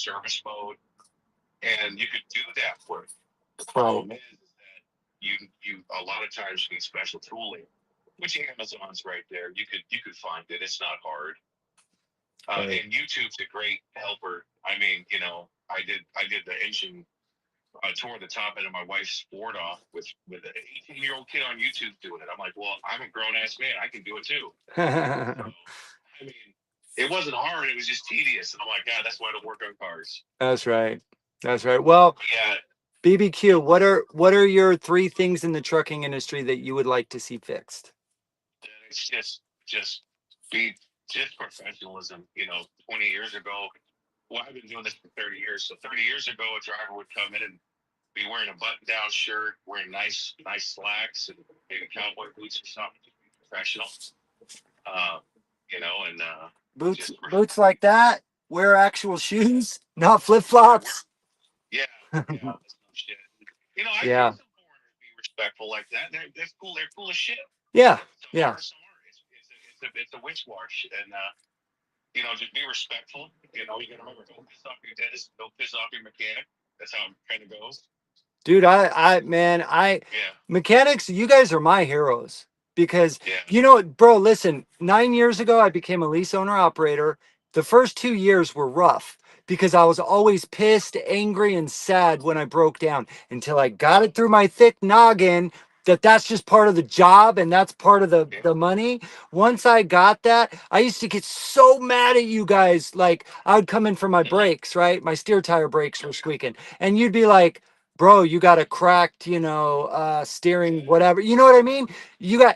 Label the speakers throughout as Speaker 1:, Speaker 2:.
Speaker 1: service mode, and you could do that for it. The
Speaker 2: Right.
Speaker 1: problem is that you a lot of times you need special tooling, which Amazon's right there. You could find it. It's not hard.
Speaker 2: Right.
Speaker 1: And YouTube's a great helper. I mean, I did the engine. I tore the top end of my wife's Ford off with an 18-year-old kid on YouTube doing it. I'm like, well, I'm a grown ass man. I can do it too. So I mean, it wasn't hard. It was just tedious. And I'm like, God, that's why I don't work on cars.
Speaker 2: That's right. That's right. Well,
Speaker 1: Yeah,
Speaker 2: BBQ, what are your three things in the trucking industry that you would like to see fixed?
Speaker 1: it's just be just professionalism. 20 years ago, well, I've been doing this for 30 years. So 30 years ago, a driver would come in and be wearing a button-down shirt, wearing nice slacks, and maybe cowboy boots or something. Just be professional, uh, and
Speaker 2: Boots
Speaker 1: just
Speaker 2: boots like that, wear actual shoes, not
Speaker 1: yeah,
Speaker 2: flip-flops.
Speaker 1: yeah, yeah. That's no shit. I see
Speaker 2: Yeah.
Speaker 1: some foreigners be respectful like that. That's cool. They're cool as shit.
Speaker 2: Yeah.
Speaker 1: Some
Speaker 2: Yeah.
Speaker 1: are, some are. It's a witch wash, and just be respectful. You gotta remember, don't piss off your dentist, don't piss off your mechanic. That's how it kind of goes.
Speaker 2: Dude, man,
Speaker 1: Yeah,
Speaker 2: mechanics, you guys are my heroes because,
Speaker 1: yeah,
Speaker 2: bro, listen, 9 years ago, I became a lease owner operator. The first 2 years were rough because I was always pissed, angry, and sad when I broke down until I got it through my thick noggin that that's just part of the job and that's part of the,
Speaker 1: yeah,
Speaker 2: the money. Once I got that, I used to get so mad at you guys. Like, I would come in for my
Speaker 1: mm-hmm.
Speaker 2: brakes, right? My steer tire brakes were squeaking. And you'd be like, bro, you got a cracked, steering, whatever. You know what I mean?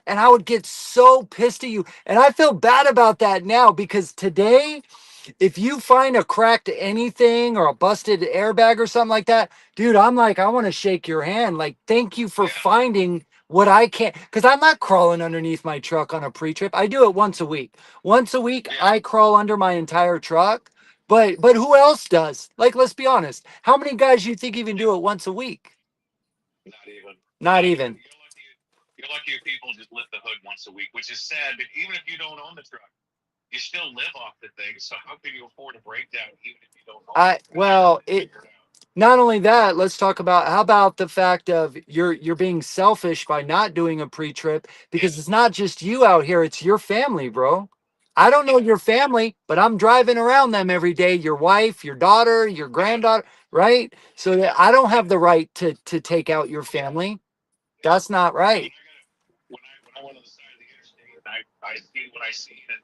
Speaker 2: And I would get so pissed at you. And I feel bad about that now because today, if you find a cracked anything or a busted airbag or something like that, dude, I'm like, I want to shake your hand. Like, thank you for
Speaker 1: Yeah,
Speaker 2: finding what I can't. Because I'm not crawling underneath my truck on a pre trip. I do it once a week. Once a week,
Speaker 1: yeah.
Speaker 2: I crawl under my entire truck. But who else does? Like, let's be honest. How many guys you think even do it once a week?
Speaker 1: Not even,
Speaker 2: Not
Speaker 1: not even.
Speaker 2: even.
Speaker 1: You're lucky if people just lift the hood once a week, which is sad. But even if you don't own the truck, you still live off the thing. So how can you afford a breakdown even if you don't own it?
Speaker 2: I
Speaker 1: I mean,
Speaker 2: well,
Speaker 1: just
Speaker 2: it
Speaker 1: figure it out.
Speaker 2: not only that, let's talk about how about the fact of you're being selfish by not doing a pre-trip
Speaker 1: Yeah,
Speaker 2: because it's not just you out here, it's your family, bro. I don't know
Speaker 1: yeah,
Speaker 2: your
Speaker 1: yeah,
Speaker 2: family, but I'm driving around them every day, your wife, your daughter, your
Speaker 1: yeah,
Speaker 2: granddaughter, right? So that I don't have the right to take out your
Speaker 1: yeah,
Speaker 2: family.
Speaker 1: yeah.
Speaker 2: That's not
Speaker 1: Yeah,
Speaker 2: right.
Speaker 1: when I went on the side of the interstate, I seen what I seen, and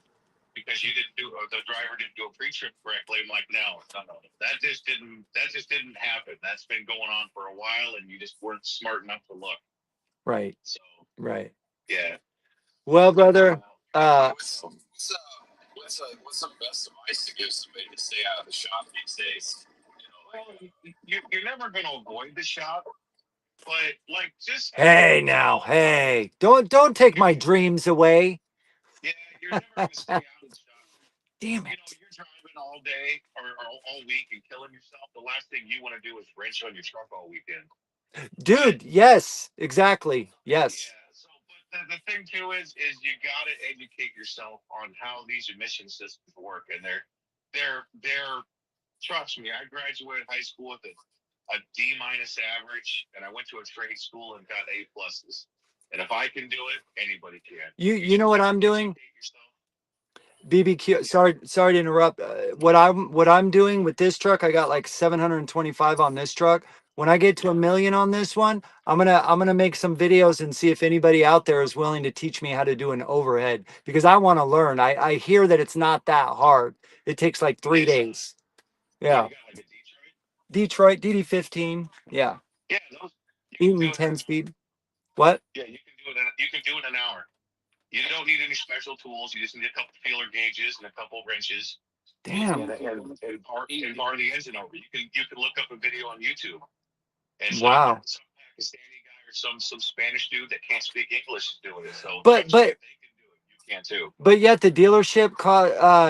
Speaker 1: because you didn't do, or the driver didn't do a pre-trip correctly, I'm like, no, no, no, that just didn't happen. That's been going on for a while, and you just weren't smart enough to look.
Speaker 2: Right.
Speaker 1: So
Speaker 2: Right.
Speaker 1: yeah,
Speaker 2: Well, brother,
Speaker 1: well,
Speaker 2: uh
Speaker 3: What's the best advice to give somebody to stay out of the shop these days?
Speaker 1: you're never going to avoid the shop, but like just
Speaker 2: hey
Speaker 1: you
Speaker 2: now,
Speaker 1: know,
Speaker 2: hey. Don't take
Speaker 1: you're
Speaker 2: my dreams away.
Speaker 1: yeah, you're never going to stay out of the shop.
Speaker 2: Damn it.
Speaker 1: You're driving all day or all week and killing yourself. The last thing you want to do is wrench on your truck all weekend. But
Speaker 2: Dude, yes, exactly. Yes.
Speaker 1: yeah, so but the thing too is you got to educate yourself on how these emission systems work, and they're trust me. I graduated high school with a D minus average, and I went to a trade school and got A pluses. And if I can do it, anybody can. You
Speaker 2: You
Speaker 1: just
Speaker 2: know what
Speaker 1: got to
Speaker 2: I'm doing?
Speaker 1: educate yourself.
Speaker 2: BBQ. Sorry to interrupt. What I'm doing with this truck, I got like 725 on this truck. When I get to a
Speaker 1: Yeah,
Speaker 2: million on this one, I'm gonna make some videos and see if anybody out there is willing to teach me how to do an overhead because I want to learn. I hear that it's not that hard. It takes like three
Speaker 1: it's not.
Speaker 2: days.
Speaker 1: What
Speaker 2: Yeah.
Speaker 1: you got, like a Detroit?
Speaker 2: Detroit DD15. Yeah.
Speaker 1: Yeah, those you can
Speaker 2: Eaton
Speaker 1: do it in
Speaker 2: 10
Speaker 1: an hour.
Speaker 2: speed. What?
Speaker 1: Yeah, you can do it in an hour. You don't need any special tools. You just need a couple feeler gauges and a couple wrenches,
Speaker 2: Damn.
Speaker 1: and bar the engine over. You can look up a video on YouTube, and
Speaker 2: Wow.
Speaker 1: some Pakistani guy or some Spanish dude that can't speak English is doing it. So
Speaker 2: But
Speaker 1: trust me,
Speaker 2: but
Speaker 1: if they can do it, you can too.
Speaker 2: But yet the dealership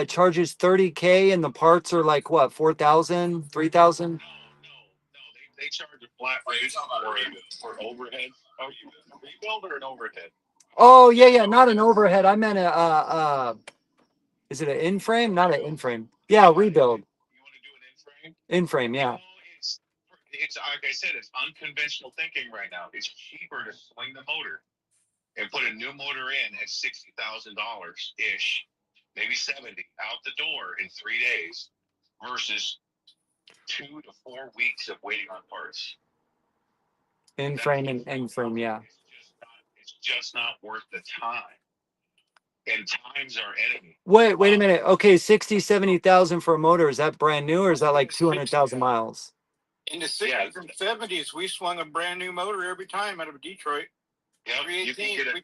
Speaker 2: charges 30K and the parts are like what, 4,000, 3,000?
Speaker 1: No, no, no. They charge a flat
Speaker 3: Oh, you're
Speaker 1: rate
Speaker 3: talking about a rebuild.
Speaker 1: for overhead. Oh, a rebuild or an overhead?
Speaker 2: Oh, yeah,
Speaker 1: Yeah,
Speaker 2: yeah, not an overhead. I meant is it an in frame? Not an in frame. Yeah,
Speaker 1: yeah.
Speaker 2: rebuild.
Speaker 1: You want to do an in
Speaker 2: In frame,
Speaker 1: You
Speaker 2: yeah.
Speaker 1: know, it's like I said, it's unconventional thinking right now. It's cheaper to swing the motor and put a new motor in at $60,000 ish, maybe 70 out the door in 3 days versus 2 to 4 weeks of waiting on parts.
Speaker 2: In
Speaker 1: That's
Speaker 2: frame
Speaker 1: just
Speaker 2: and end frame, yeah.
Speaker 1: it's just not worth the time. And time's our enemy.
Speaker 2: Wait a minute. Okay, 60, 70,000 for a motor. Is that brand new or is that like 200,000 miles?
Speaker 4: In the 60s and 70s, we swung a brand new motor every time out of Detroit.
Speaker 1: Yeah, you can get a,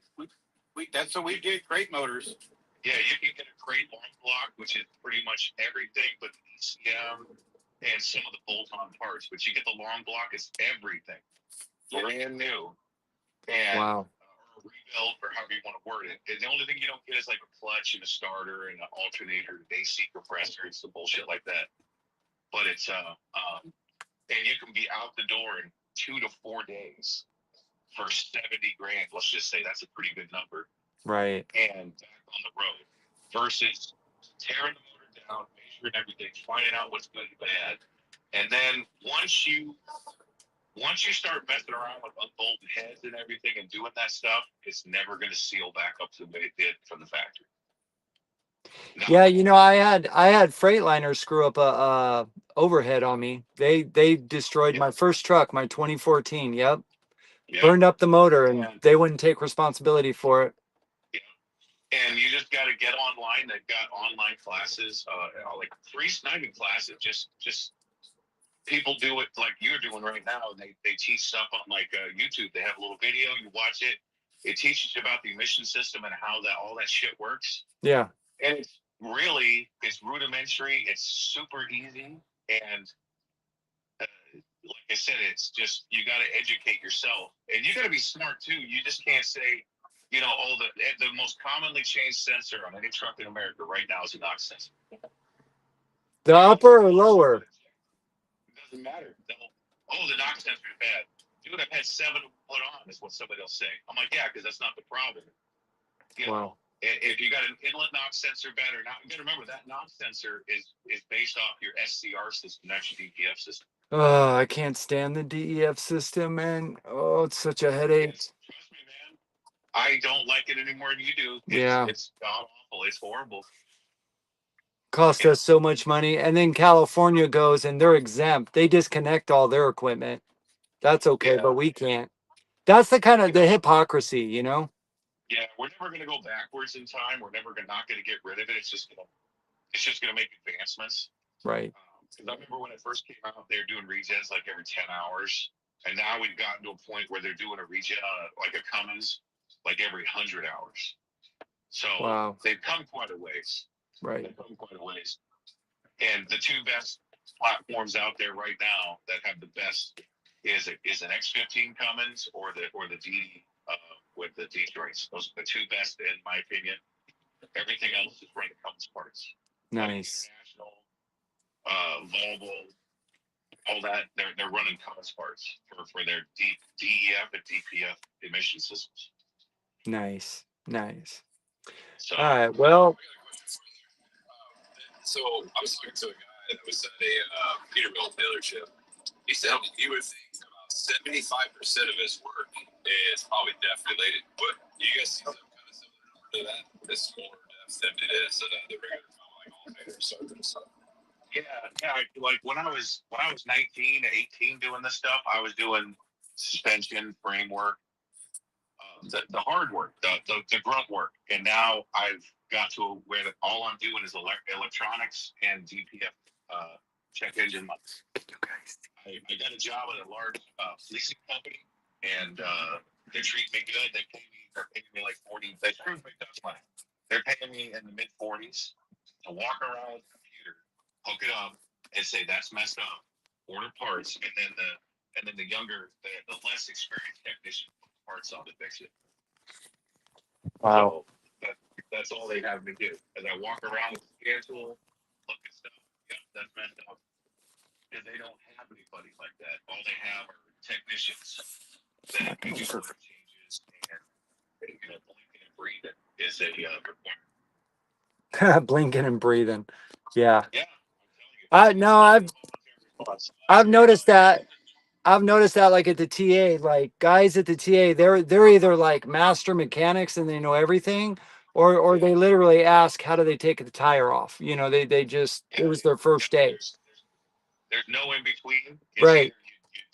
Speaker 4: that's how we get crate motors.
Speaker 1: yeah, you can get a crate long block, which is pretty much everything but the ECM and some of the bolt-on parts. But you get the long block, it's everything, brand new, and
Speaker 2: Wow.
Speaker 1: or rebuilt or however you want to word it. And the only thing you don't get is like a clutch and a starter and an alternator, an AC compressor, and some bullshit like that. But it's and you can be out the door in 2 to 4 days for 70 grand. Let's just say that's a pretty good number.
Speaker 2: Right.
Speaker 1: And back on the road versus tearing the motor down, measuring everything, finding out what's good and bad. And then once you start messing around with unbolted heads and everything and doing that stuff, it's never going to seal back up to the way it did from the factory. No.
Speaker 2: Yeah, you know, I had Freightliner screw up a overhead on me. They destroyed my first truck, my 2014. Yep. Burned up the motor and they wouldn't take responsibility for it.
Speaker 1: And you just got to get online. They've got online classes, like free sniping classes. Just people do it like you're doing right now. And they teach stuff on like YouTube. They have a little video. You watch it. It teaches you about the emission system and how all that shit works.
Speaker 2: Yeah.
Speaker 1: And it's rudimentary. It's super easy. And like I said, it's just, you got to educate yourself and you got to be smart too. You just can't say, you know, the most commonly changed sensor on any truck in America right now is a NOx sensor.
Speaker 2: The upper or lower?
Speaker 1: It doesn't matter. The NOx sensor is bad. Dude, I've had 7 put on, is what somebody will say. I'm like, yeah, because that's not the problem. You know, if you got an inlet NOx sensor bad or not, you got to remember that NOx sensor is based off your SCR system, not your DPF system.
Speaker 2: Oh, I can't stand the DEF system, man. Oh, it's such a headache.
Speaker 1: Trust me, man. I don't like it any more than you do. It's god awful. It's horrible.
Speaker 2: Cost us so much money. And then California goes and they're exempt. They disconnect all their equipment. That's okay, but we can't. That's the kind of the hypocrisy, you know?
Speaker 1: Yeah, we're never going to go backwards in time. We're never not going to get rid of it. It's just going to make advancements.
Speaker 2: Right.
Speaker 1: Because I remember when it first came out, they were doing regens like every 10 hours. And now we've gotten to a point where they're doing a regen on like a Cummins like every 100 hours. So they've come quite a ways.
Speaker 2: Right.
Speaker 1: They've come quite a ways. And the two best platforms out there right now that have the best is an X15 Cummins or the DD with the D joints. Those are the two best in my opinion. Everything else is running Cummins parts.
Speaker 2: Nice.
Speaker 1: International, Volvo, all that they're running Cummins parts for their DEF and DPF emission systems.
Speaker 2: Nice.
Speaker 3: So,
Speaker 2: all right. Well,
Speaker 3: so I was talking to a guy that was at a Peterbilt dealership. He said he would think about 75% of his work is probably DEF related. But you guys see some kind of similar number to that? It's more DEF than it is the regular like alternator stuff.
Speaker 1: Yeah. Like when I was 19 to 18 doing this stuff, I was doing suspension, framework, the hard work, the grunt work, and now I've got to where all I'm doing is electronics and DPF check engine lights. I got a job at a large leasing company, and they treat me good. They're paying me like 40. They screwed me just fine. They're paying me in the mid 40s to walk around with a computer, hook it up, and say that's messed up. Order parts, and then the younger, the less experienced technician put parts on to fix it.
Speaker 2: Wow.
Speaker 1: So that's all they have me do. As I walk around with the schedule, look at stuff. Yep, that's messed up. And they don't have anybody like that. All they have are technicians that can do order changes and blinking and breathing is a requirement.
Speaker 2: Blinking and breathing. Yeah.
Speaker 1: Yeah.
Speaker 2: No, I've noticed that. I've noticed that like at the TA, like guys at the TA, they're either like master mechanics and they know everything, or they literally ask how do they take the tire off. You know, they just it was their first day.
Speaker 1: There's no in between. It's
Speaker 2: Right.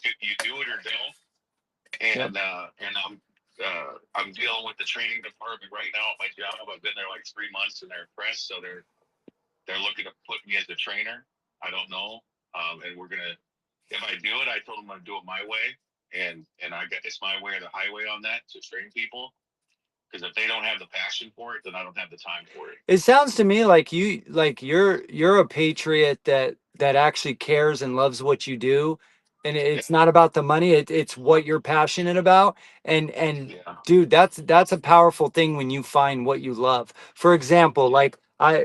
Speaker 1: either you do it or don't.
Speaker 2: Yep.
Speaker 1: And I'm dealing with the training department right now at my job. I've been there like 3 months and they're impressed, so they're looking to put me as a trainer. I don't know, and we're gonna. If I do it, I told them I'm gonna do it my way, and I got it's my way or the highway on that to train people. Because if they don't have the passion for it, then I don't have the time for it.
Speaker 2: It sounds to me like you're a patriot that actually cares and loves what you do, and it's not about the money. It's what you're passionate about, and
Speaker 1: Yeah.
Speaker 2: dude, that's a powerful thing when you find what you love. For example, like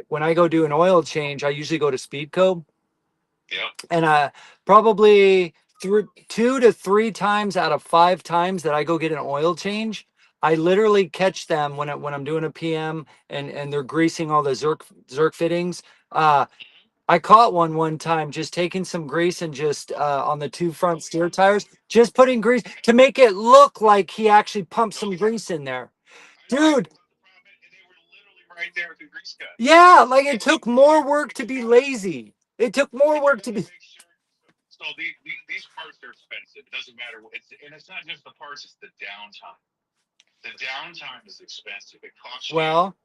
Speaker 2: when I go do an oil change, I usually go to Speedco,
Speaker 1: Yep.
Speaker 2: and probably through 2 to 3 times out of 5 times that I go get an oil change, I literally catch them when I'm doing a PM and they're greasing all the Zerk fittings. I caught one time just taking some grease and just on the two front steer tires, just putting grease to make it look like he actually pumped some grease in there. Dude,
Speaker 1: They were literally right there with the grease gun.
Speaker 2: yeah, like it took more work to be lazy. It took more work to be.
Speaker 1: So these parts are expensive. It doesn't matter. It's not just the parts; it's the downtime. The downtime is expensive. It costs you
Speaker 2: Well,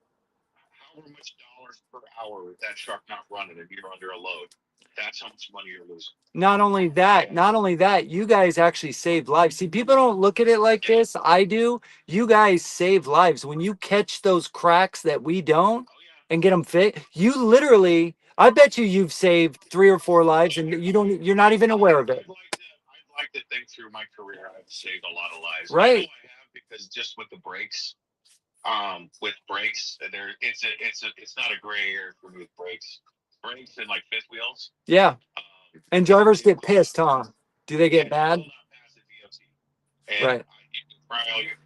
Speaker 1: however much dollars per hour with that truck not running if you're under a load. That's how much money you're losing.
Speaker 2: not only that, you guys actually saved lives. See, people don't look at it like this. I do. You guys save lives when you catch those cracks that we don't
Speaker 1: Oh yeah.
Speaker 2: and get them fit. You literally, I bet you've saved 3 or 4 lives, and you're not even aware of it.
Speaker 1: I'd like to think through my career I've saved a lot of lives. I know
Speaker 2: Right?
Speaker 1: I have because just with the brakes, with brakes, it's not a gray area for me with brakes. Brakes and like fifth wheels.
Speaker 2: Yeah. And drivers get pissed, huh? Do they get
Speaker 1: Will
Speaker 2: mad?
Speaker 1: not pass the DOT. And
Speaker 2: Right.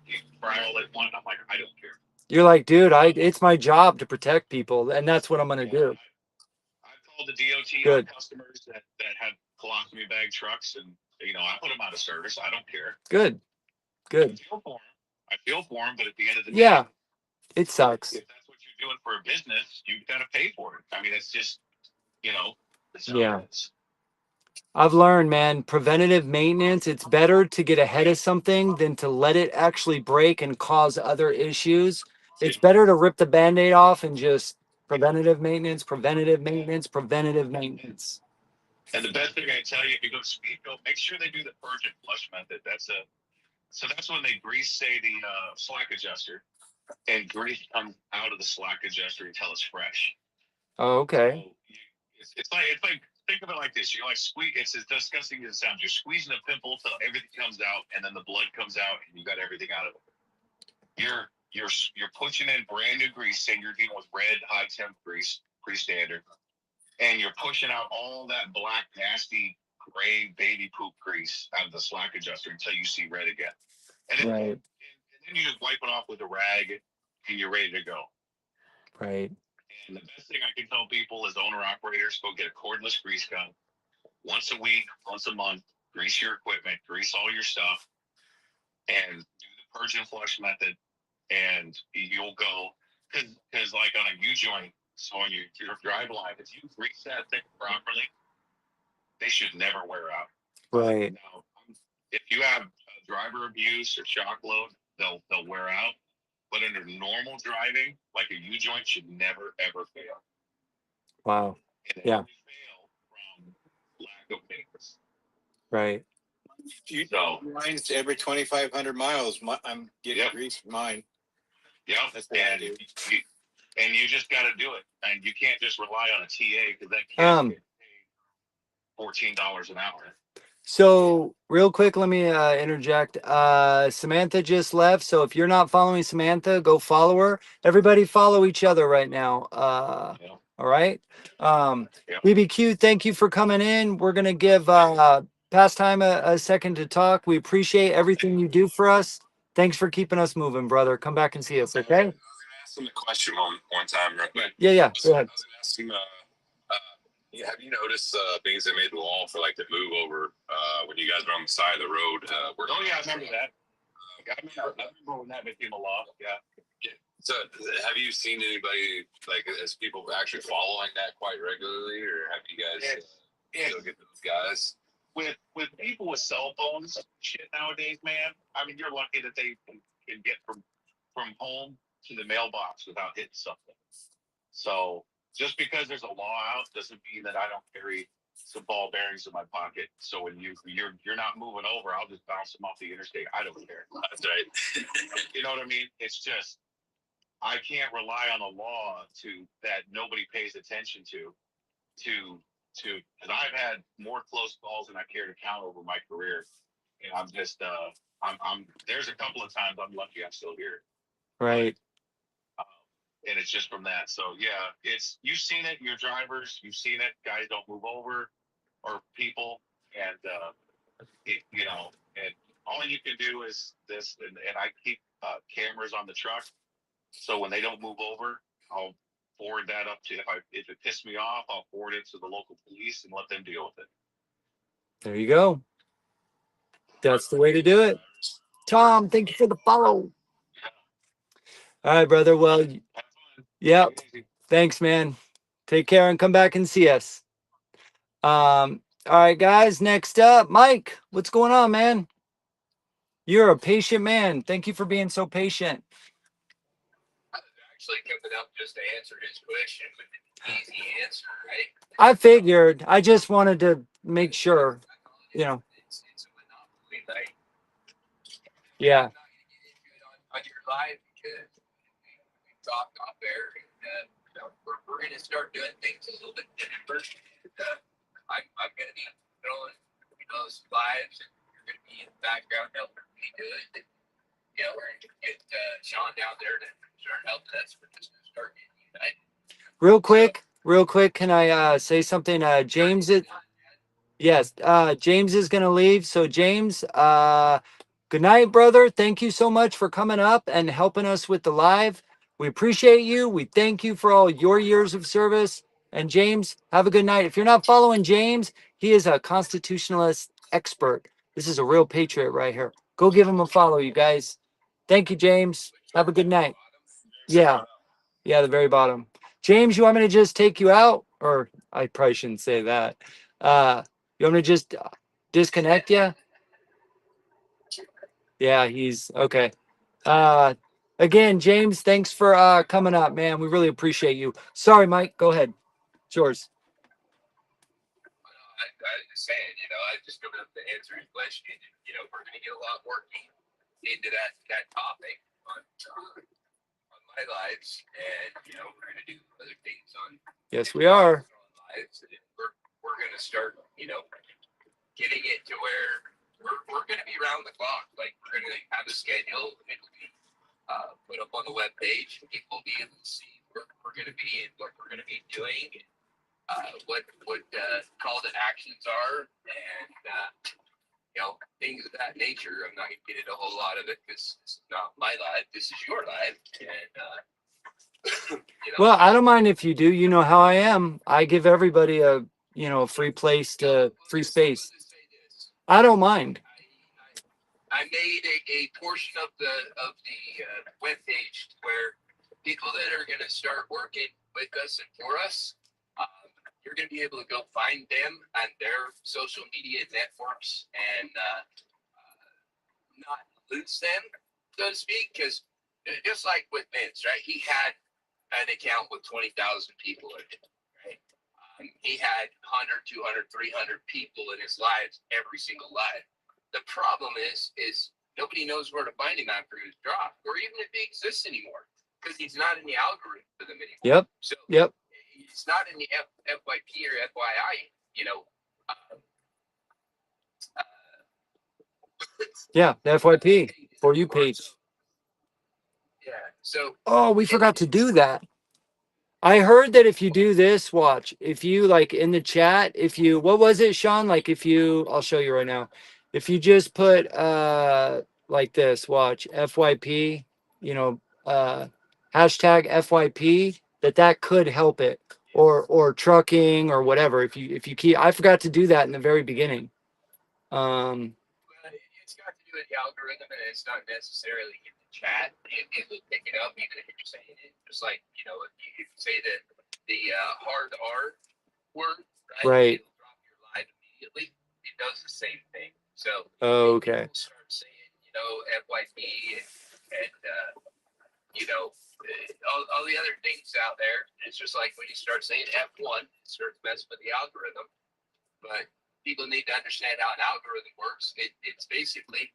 Speaker 1: you can fry all they want. I'm like, I don't care.
Speaker 2: You're like, dude, it's my job to protect people, and that's what I'm gonna do.
Speaker 1: I've called the DOT on
Speaker 2: Good.
Speaker 1: customers that had colostomy bag trucks, and I put them out of service. I don't care.
Speaker 2: Good. Good.
Speaker 1: I feel for them, but at the end of the
Speaker 2: Yeah.
Speaker 1: day,
Speaker 2: It sucks.
Speaker 1: if that's what you're doing for a business, you've got to pay for it. I mean, it's just, it's
Speaker 2: Yeah. I've learned, man, preventative maintenance, it's better to get ahead of something than to let it actually break and cause other issues. It's better to rip the Band-Aid off and just preventative maintenance, preventative maintenance, preventative maintenance.
Speaker 1: And the best thing I tell you, if you go to Speedco, make sure they do the purge and flush method. So that's when they grease, say, the slack adjuster, and grease comes out of the slack adjuster until it's fresh.
Speaker 2: Oh, okay.
Speaker 1: So it's like think of it like this: you're like squeeze. It's as disgusting as it sounds. You're squeezing a pimple till everything comes out, and then the blood comes out, and you got everything out of it. You're pushing in brand new grease. Say you're dealing with red high temp grease, pretty standard, and you're pushing out all that black nasty gray baby poop grease out of the slack adjuster until you see red again. And then,
Speaker 2: Right.
Speaker 1: and then you just wipe it off with a rag, and you're ready to go.
Speaker 2: Right.
Speaker 1: And the best thing I can tell people is owner operators go get a cordless grease gun once a week, once a month, grease your equipment, grease all your stuff, and do the purge and flush method, and you'll go because like on a U joint, so on your drive line, if you grease that thing properly, they should never wear out.
Speaker 2: Right.
Speaker 1: Now, if you have driver abuse or shock load, they'll wear out. But under normal driving, like a U joint should never ever fail.
Speaker 2: Wow.
Speaker 1: And
Speaker 2: Yeah.
Speaker 1: fail from lack of maintenance.
Speaker 2: Right.
Speaker 4: So mine's every 2,500 miles. I'm getting grease for mine.
Speaker 1: Yeah, and you just got to do it, and you can't just rely on a TA because that can't get paid $14 an hour.
Speaker 2: So real quick, let me interject. Samantha just left. So if you're not following Samantha, go follow her. Everybody follow each other right now. All right. BBQ, thank you for coming in. We're going to give Pastime a second to talk. We appreciate everything you do for us. Thanks for keeping us moving, brother. Come back and see us, okay?
Speaker 3: I was gonna ask him a question one time real quick.
Speaker 2: Yeah, yeah. Go ahead.
Speaker 3: I was gonna ask him, Yeah, have you noticed things they made the law for like the move over when you guys are on the side of the road?
Speaker 1: Oh yeah, I remember that. I remember when that became a law. Yeah.
Speaker 3: So, have you seen anybody like as people actually following that quite regularly, or have you guys still get those guys?
Speaker 1: With people with cell phones, shit nowadays, man. I mean, you're lucky that they can get from home to the mailbox without hitting something. So just because there's a law out doesn't mean that I don't carry some ball bearings in my pocket. So when you're not moving over, I'll just bounce them off the interstate. I don't care.
Speaker 3: That's right.
Speaker 1: You know what I mean? It's just I can't rely on a law that nobody pays attention to because I've had more close calls than I care to count over my career. And I'm just I'm there's a couple of times I'm lucky I'm still here.
Speaker 2: Right.
Speaker 1: And it's just from that. So yeah, you've seen it. Your drivers, you've seen it. Guys don't move over, or people, and and all you can do is this. And I keep cameras on the truck, so when they don't move over, I'll forward that up to if it pissed me off, I'll forward it to the local police and let them deal with it.
Speaker 2: There you go. That's the way to do it. Tom, thank you for the follow. All right, brother. Well, yeah. Thanks, man. Take care and come back and see us. All right, guys. Next up, Mike. What's going on, man? You're a patient man. Thank you for being so patient.
Speaker 3: I was actually coming up just to answer his question with an easy answer, right?
Speaker 2: I figured. I just wanted to make sure, you know.
Speaker 3: It's a monopoly, right?
Speaker 2: Yeah.
Speaker 3: I'm not going to get into it on your live because we talked off air, and we're going to start doing things a little bit different. And, I'm going to be throwing some lives, and you're going to be in the background helping me do it. And, we're going to get Sean down there to start helping us. We're just going to start getting united.
Speaker 2: Real quick, can I say something? James is yes, James is gonna leave. So James, good night, brother. Thank you so much for coming up and helping us with the live. We appreciate you. We thank you for all your years of service. And James, have a good night. If you're not following James, he is a constitutionalist expert. This is a real patriot right here. Go give him a follow, you guys. Thank you, James. Have a good night. Yeah. Yeah, the very bottom. James, you want me to just take you out? Or I probably shouldn't say that. You want me to just disconnect you? Yeah, he's okay. Again, James, thanks for coming up, man. We really appreciate you. Sorry, Mike. Go ahead. It's yours.
Speaker 3: I was saying, I just coming up to answer his question. We're going to get a lot more into that topic on my lives, and we're going to do other things on.
Speaker 2: Yes, we are.
Speaker 3: Lives, and we're going to start, getting it to where we're going to be around the clock. Like we're going to have a schedule. It'll be put up on the web page. People will be able to see where we're going to be and what we're going to be doing. What call to actions are, and things of that nature. I'm not going to get into a whole lot of it because it's not my life. This is your life, and
Speaker 2: Well, I don't mind if you do. You know how I am. I give everybody a free place to free space. I don't mind.
Speaker 3: I made a portion of the web page where people that are going to start working with us and for us, you're going to be able to go find them on their social media networks and not lose them, so to speak. Because just like with Vince, right? He had an account with 20,000 people in it, right? He had 100, 200, 300 people in his lives, every single live. The problem is nobody knows where to find him after his drop, or even if he exists anymore, because he's not in the algorithm anymore.
Speaker 2: Yep.
Speaker 3: So
Speaker 2: yep.
Speaker 3: It's not in the FYP or FYI,
Speaker 2: yeah, the FYP for you page.
Speaker 3: Yeah. So.
Speaker 2: Oh, we forgot to do that. I heard that if you do this, watch. If you like in the chat, what was it, Sean? Like I'll show you right now. If you just put like this, watch FYP, hashtag FYP, that could help it. or trucking or whatever. If you keep, I forgot to do that in the very beginning.
Speaker 5: Well, it's got to do with the algorithm, and it's not necessarily in the chat. It will pick it up even if you're saying it. Just like, you know, if you say the hard R word,
Speaker 2: Right.
Speaker 5: it'll drop your live immediately. It does the same thing. So
Speaker 2: Okay.
Speaker 5: people start saying, you know, FYP and you know, all the other things out there. It's just like when you start saying F1, it starts messing with the algorithm. But people need to understand how an algorithm works. It's basically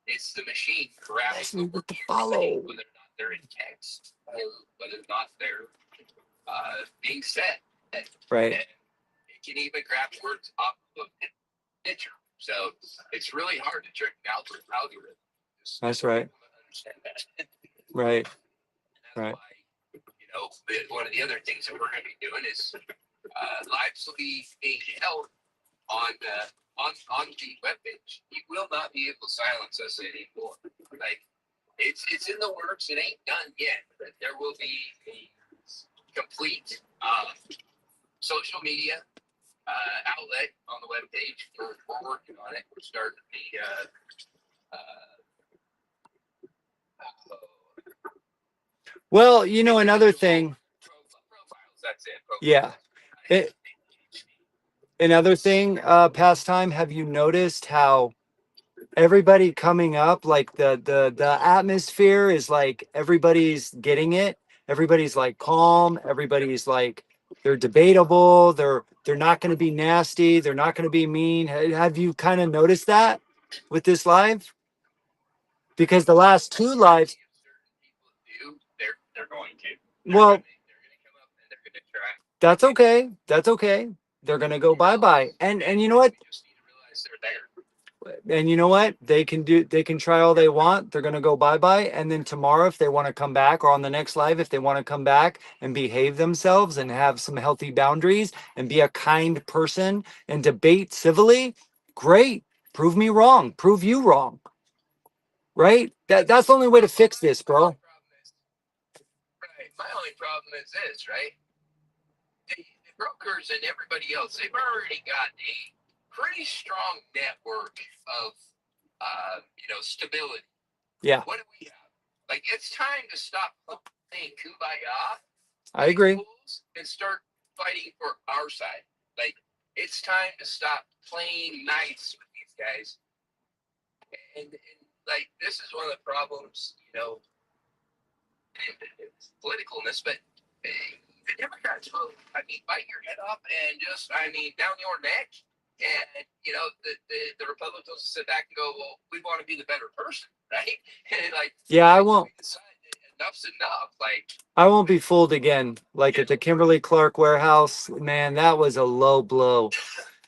Speaker 5: it's the machine grabbing
Speaker 2: That's
Speaker 5: the
Speaker 2: me with
Speaker 5: word
Speaker 2: the
Speaker 5: you're saying,
Speaker 2: follow.
Speaker 5: whether or not they're in text or whether or not they're being said.
Speaker 2: Right.
Speaker 5: And it can even grab words off of a picture. So it's really hard to trick an algorithm.
Speaker 2: That's right.
Speaker 5: Understand that.
Speaker 2: Right.
Speaker 5: That's
Speaker 2: Right.
Speaker 5: why, you know, one of the other things that we're going to be doing is lives will be being held on the webpage. You will not be able to silence us anymore. Like it's in the works. It ain't done yet, but there will be a complete social media outlet on the webpage. We're working on it. We're starting the
Speaker 2: Well, you know, another thing.
Speaker 5: profiles. That's it. Profiles.
Speaker 2: Yeah. Another thing, pastime. Have you noticed how everybody coming up, like the atmosphere is like everybody's getting it. Everybody's like calm. Everybody's like they're debatable. They're not going to be nasty. They're not going to be mean. Have you kind of noticed that with this live? Because the last two lives,
Speaker 5: They're going to.
Speaker 2: well,
Speaker 5: They're going to come up and they're going to try.
Speaker 2: that's okay. That's okay. They're going to go bye-bye. And you know what?
Speaker 5: We just need to realize they're there.
Speaker 2: And you know what? They can try all they want. They're going to go bye-bye. And then tomorrow, if they want to come back, or on the next live, if they want to come back and behave themselves and have some healthy boundaries and be a kind person and debate civilly, great. Prove me wrong. Prove you wrong. Right? That's the only way to fix this, bro.
Speaker 5: Right. My only problem is this, right? The brokers and everybody else, they've already got a pretty strong network of, stability.
Speaker 2: Yeah.
Speaker 5: What do we have? Like, it's time to stop playing kumbaya.
Speaker 2: I agree.
Speaker 5: And start fighting for our side. Like, it's time to stop playing nice with these guys. And like, this is one of the problems, it's politicalness, but the Democrats will, bite your head off and just, down your neck. And, the Republicans sit back and go, well, we want to be the better person, right? And like,
Speaker 2: yeah, I won't.
Speaker 5: Enough's enough. Like,
Speaker 2: I won't be fooled again. Like at the Kimberly Clark warehouse, man, that was a low blow.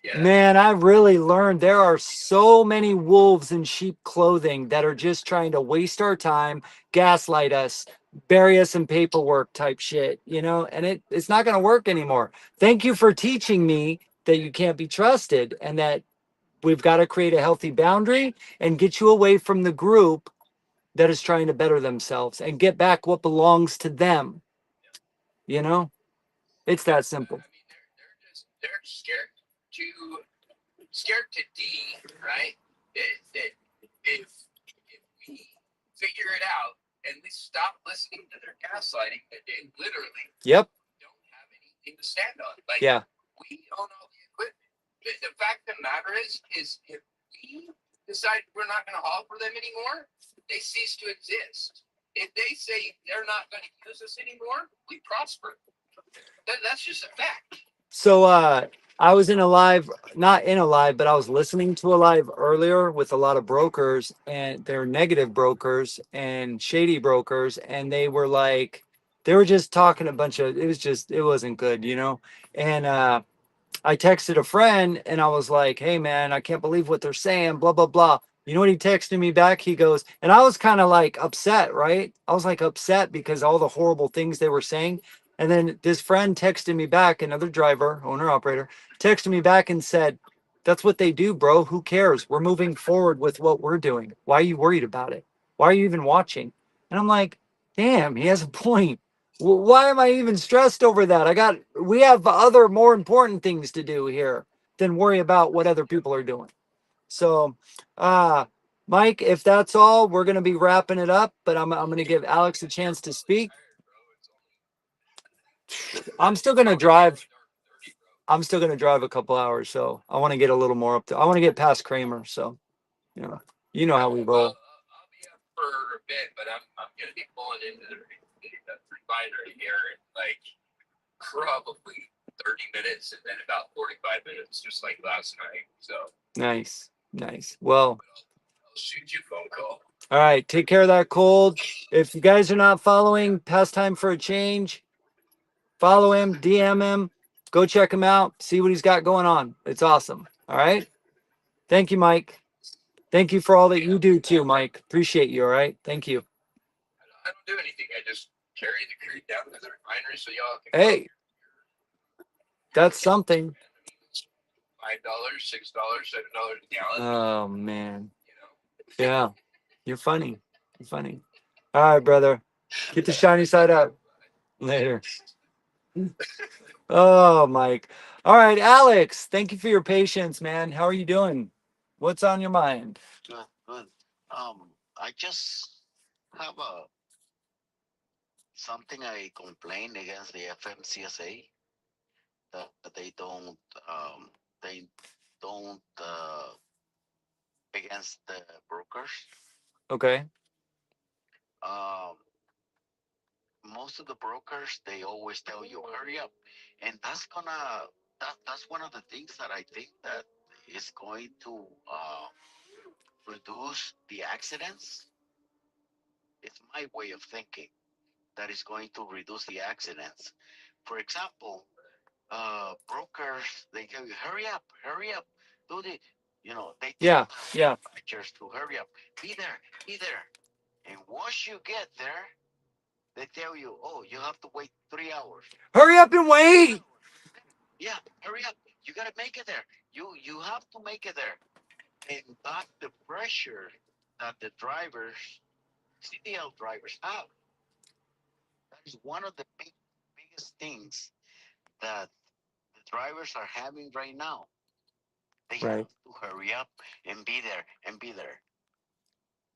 Speaker 2: Yeah. Man, I really learned there are so many wolves in sheep clothing that are just trying to waste our time, gaslight us, bury us in paperwork type shit, and it's not going to work anymore. Thank you for teaching me that you can't be trusted and that we've got to create a healthy boundary and get you away from the group that is trying to better themselves and get back what belongs to them. It's that simple.
Speaker 5: They're scared to D, right? If we figure it out and we stop listening to their gaslighting, they literally
Speaker 2: don't
Speaker 5: have anything to stand on. Like,
Speaker 2: yeah,
Speaker 5: we own all the equipment. The fact of the matter is if we decide we're not going to haul for them anymore, they cease to exist. If they say they're not going to use us anymore, we prosper. That's just a fact.
Speaker 2: So I was in a live, not in a live, but I was listening to a live earlier with a lot of brokers, and they're negative brokers and shady brokers, and they were just talking a bunch of, it wasn't good, and I texted a friend and I was like, hey man, I can't believe what they're saying, blah, blah, blah. You know what he texted me back? He goes, and I was kind of like upset, right? I was like upset because all the horrible things they were saying. And then this friend texted me back, another driver, owner, operator, texted me back and said, that's what they do, bro. Who cares? We're moving forward with what we're doing. Why are you worried about it? Why are you even watching? And I'm like, damn, he has a point. Why am I even stressed over that? We have other more important things to do here than worry about what other people are doing. So, uh, Mike, if that's all, we're going to be wrapping it up, but I'm going to give Alex a chance to speak. I'm still going to drive. I'm still going to drive a couple hours. So I want to get a little more up to, I want to get past Kramer. So, you know how we roll.
Speaker 5: I'll be up for a bit, but I'm going to be pulling into the refinery here in like probably 30 minutes and then about 45 minutes, just like last night. So
Speaker 2: Nice. Nice. Well,
Speaker 5: I'll shoot you a phone call.
Speaker 2: all right. Take care of that cold. If you guys are not following Pastime for a Change, follow him, DM him, go check him out, see what he's got going on. It's awesome. All right. Thank you, Mike. Thank you for all that you do too, Mike. Appreciate you. All right. Thank you.
Speaker 5: I don't do anything. I just carry the creek down to the refinery so y'all can.
Speaker 2: Hey, that's something.
Speaker 5: $5, $6, $7 a gallon.
Speaker 2: Oh, man.
Speaker 5: You know.
Speaker 2: Yeah. You're funny. You're funny. All right, brother. Get the shiny side up. Later. Oh, Mike. All right, Alex. Thank you for your patience, man. How are you doing? What's on your mind?
Speaker 6: Good, good. I just have a something I complain against the FMCSA that um they don't against the brokers.
Speaker 2: Okay.
Speaker 6: Um, most of the brokers they always tell you hurry up, and that's one of the things that I think that is going to reduce the accidents. It's my way of thinking that is going to reduce the accidents. For example, brokers they tell you hurry up, do the, they
Speaker 2: Yeah.
Speaker 6: tell the
Speaker 2: Yeah.
Speaker 6: dispatchers to hurry up, be there, and once you get there, they tell you, oh, you have to wait 3 hours.
Speaker 2: Hurry up and wait.
Speaker 6: Yeah, hurry up, you gotta make it there. You have to make it there, and that's the pressure that the drivers, CDL drivers have. That is one of the biggest things that the drivers are having right now. They
Speaker 2: Right.
Speaker 6: have to hurry up and be there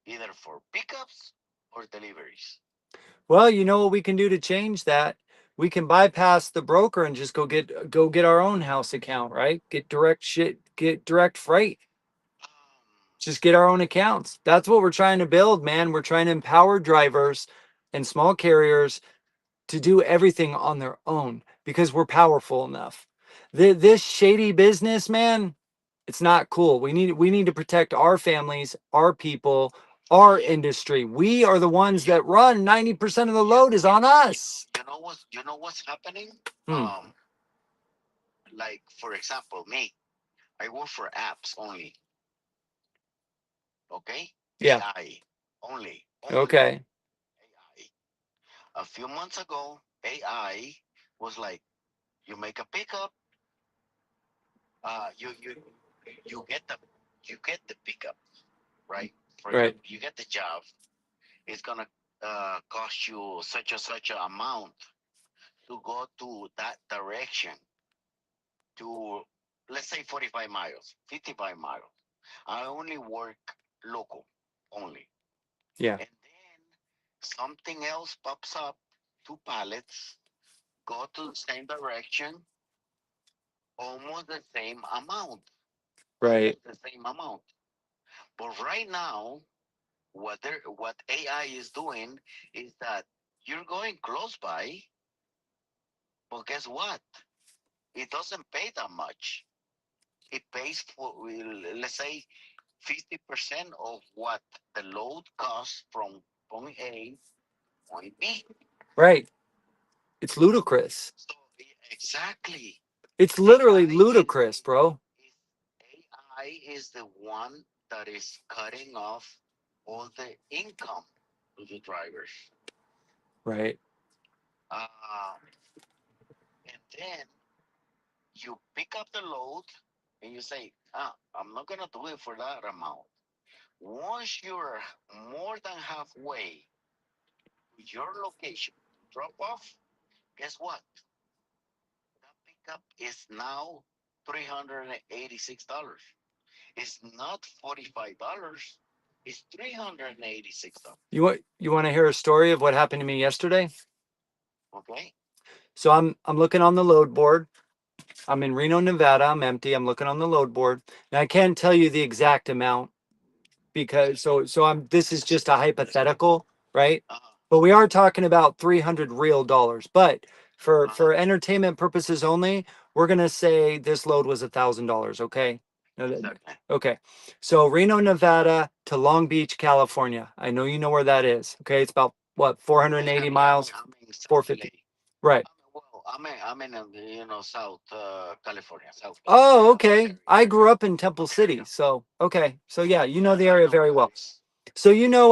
Speaker 6: either for pickups or deliveries.
Speaker 2: Well, you know what we can do to change that? We can bypass the broker and just go get our own house account, right? Get direct freight. Just get our own accounts. That's what we're trying to build, man. We're trying to empower drivers and small carriers to do everything on their own because we're powerful enough. This shady business, man, it's not cool. We need to protect our families, our people, our industry. We are the ones that run 90% of the load is on us.
Speaker 6: You know what's happening?
Speaker 2: Hmm.
Speaker 6: Like for example, me, I work for apps only. Okay,
Speaker 2: Yeah.
Speaker 6: AI only
Speaker 2: Okay.
Speaker 6: AI. A few months ago, AI was like, you make a pickup, uh, you you you get the pickup, right? For
Speaker 2: Right.
Speaker 6: example, you get the job. It's gonna cost you such and such a amount to go to that direction to, let's say, 45 miles, 55 miles. I only work local only.
Speaker 2: Yeah.
Speaker 6: And then something else pops up, two pallets, go to the same direction, almost the same amount.
Speaker 2: Right.
Speaker 6: Almost the same amount. But right now, what AI is doing is that you're going close by, but guess what? It doesn't pay that much. It pays for, let's say, 50% of what the load costs from point A to point B.
Speaker 2: Right. It's ludicrous.
Speaker 6: So exactly,
Speaker 2: It's literally
Speaker 6: AI
Speaker 2: ludicrous, bro.
Speaker 6: AI is the one that is cutting off all the income to the drivers.
Speaker 2: Right.
Speaker 6: Uh, and then you pick up the load and you say, I'm not going to do it for that amount. Once you're more than halfway to your location, drop off, guess what? That pickup is now $386. It's not $45. It's $386.
Speaker 2: You want to hear a story of what happened to me yesterday?
Speaker 6: Okay.
Speaker 2: So I'm looking on the load board. I'm in Reno, Nevada. I'm empty. I'm looking on the load board. And I can't tell you the exact amount because I'm this is just a hypothetical, right?
Speaker 6: Uh-huh.
Speaker 2: But we are talking about 300 real dollars. But for
Speaker 6: Uh-huh.
Speaker 2: entertainment purposes only, we're gonna say this load was $1,000. Okay.
Speaker 6: Exactly.
Speaker 2: Okay. So Reno, Nevada to Long Beach, California. I know you know where that is. Okay. It's about what, 480 miles,
Speaker 6: I'm in South
Speaker 2: 450.
Speaker 6: LA.
Speaker 2: Right.
Speaker 6: Well, I'm in South California, South
Speaker 2: Oh,
Speaker 6: California
Speaker 2: okay. I grew up in Temple City. So, okay. So yeah, you know the area very well. So you know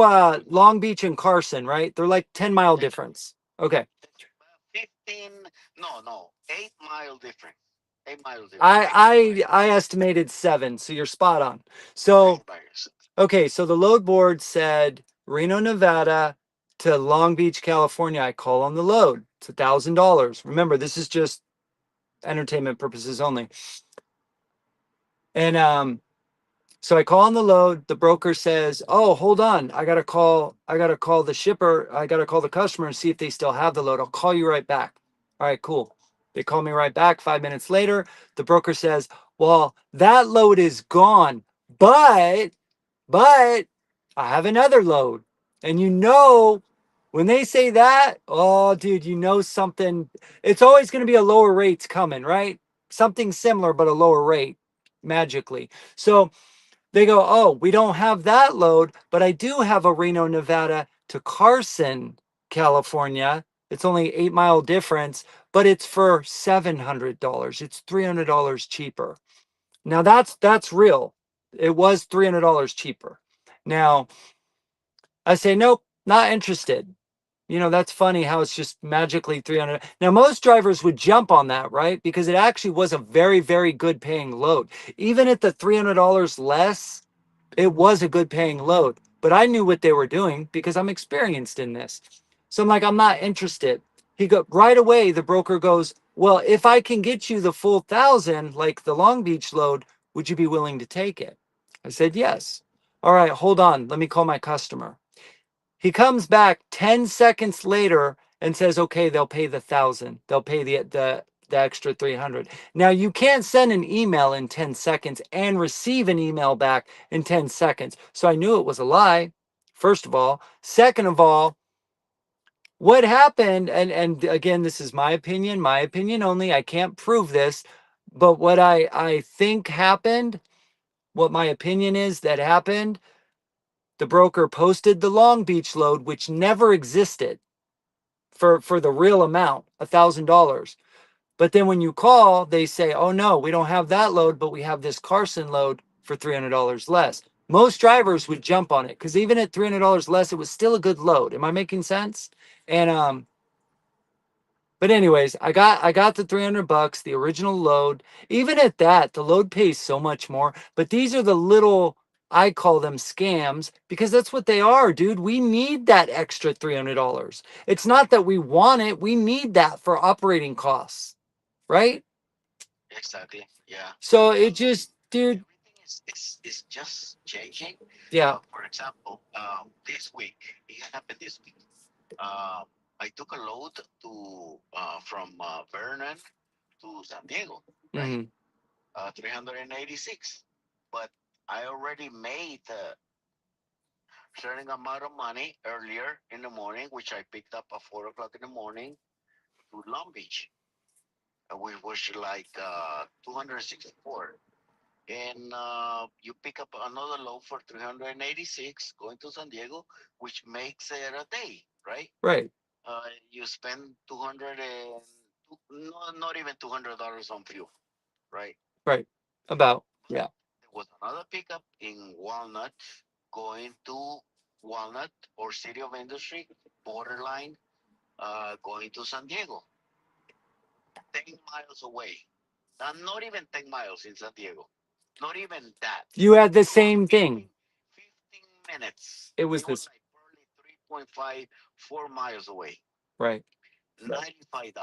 Speaker 2: Long Beach and Carson, right? They're like 10-mile difference. Okay.
Speaker 6: 15, no, 8 mile difference. 8 mile difference.
Speaker 2: I estimated 7, so you're spot on. So, okay, so the load board said Reno, Nevada to Long Beach, California. I call on the load. It's $1,000. Remember, this is just entertainment purposes only. And so I call on the load. The broker says, "Oh, hold on. I gotta call the shipper. I gotta call the customer and see if they still have the load. I'll call you right back." All right, cool. They call me right back. 5 minutes later, the broker says, "Well, that load is gone, but I have another load." And when they say that, oh, dude, something. It's always going to be a lower rate's coming, right? Something similar, but a lower rate magically. So they go, "Oh, we don't have that load, but I do have a Reno, Nevada to Carson, California. It's only 8 mile difference, but it's for $700. It's $300 cheaper." Now that's real. It was $300 cheaper. Now I say, nope, not interested. That's funny how it's just magically 300. Now, most drivers would jump on that, right? Because it actually was a very, very good paying load. Even at the $300 less, it was a good paying load. But I knew what they were doing because I'm experienced in this. So I'm like, I'm not interested. Right away, the broker goes, "Well, if I can get you the full 1,000, like the Long Beach load, would you be willing to take it?" I said, "Yes." "All right, hold on. Let me call my customer." He comes back 10 seconds later and says, "Okay, they'll pay the 1,000. They'll pay the extra 300." Now, you can't send an email in 10 seconds and receive an email back in 10 seconds. So I knew it was a lie, first of all. Second of all, what happened, and again, this is my opinion only. I can't prove this, but what I think happened, what my opinion is that happened, the broker posted the Long Beach load, which never existed for the real amount, $1,000. But then when you call, they say, "Oh no, we don't have that load, but we have this Carson load for $300 less." Most drivers would jump on it because even at $300 less, it was still a good load. Am I making sense? And but anyways, I got the $300, the original load. Even at that, the load pays so much more. But these are the little, I call them scams because that's what they are, dude. We need that extra $300. It's not that we want it. We need that for operating costs, right?
Speaker 6: Exactly. Yeah.
Speaker 2: So it just, dude,
Speaker 6: Everything is just changing.
Speaker 2: yeah.
Speaker 6: For example, this week it happened this week. Uh, I took a load to from Vernon to San Diego, right?
Speaker 2: Mhm.
Speaker 6: 386. But I already made a certain amount of money earlier in the morning, which I picked up at 4 o'clock in the morning to Long Beach, which was like 264. And you pick up another load for 386 going to San Diego, which makes it a day, right?
Speaker 2: Right,
Speaker 6: You spend 200 and not even $200 on fuel, right?
Speaker 2: right. About,
Speaker 6: But
Speaker 2: yeah.
Speaker 6: there was another pickup in Walnut going to Walnut or City of Industry borderline, going to San Diego, 10 miles away. Not even 10 miles in San Diego. Not even that.
Speaker 2: You had the
Speaker 6: About
Speaker 2: same
Speaker 6: 15,
Speaker 2: thing.
Speaker 6: 15 minutes.
Speaker 2: It was
Speaker 6: It was
Speaker 2: this,
Speaker 6: like probably 3.5, 4 miles away.
Speaker 2: right.
Speaker 6: $95.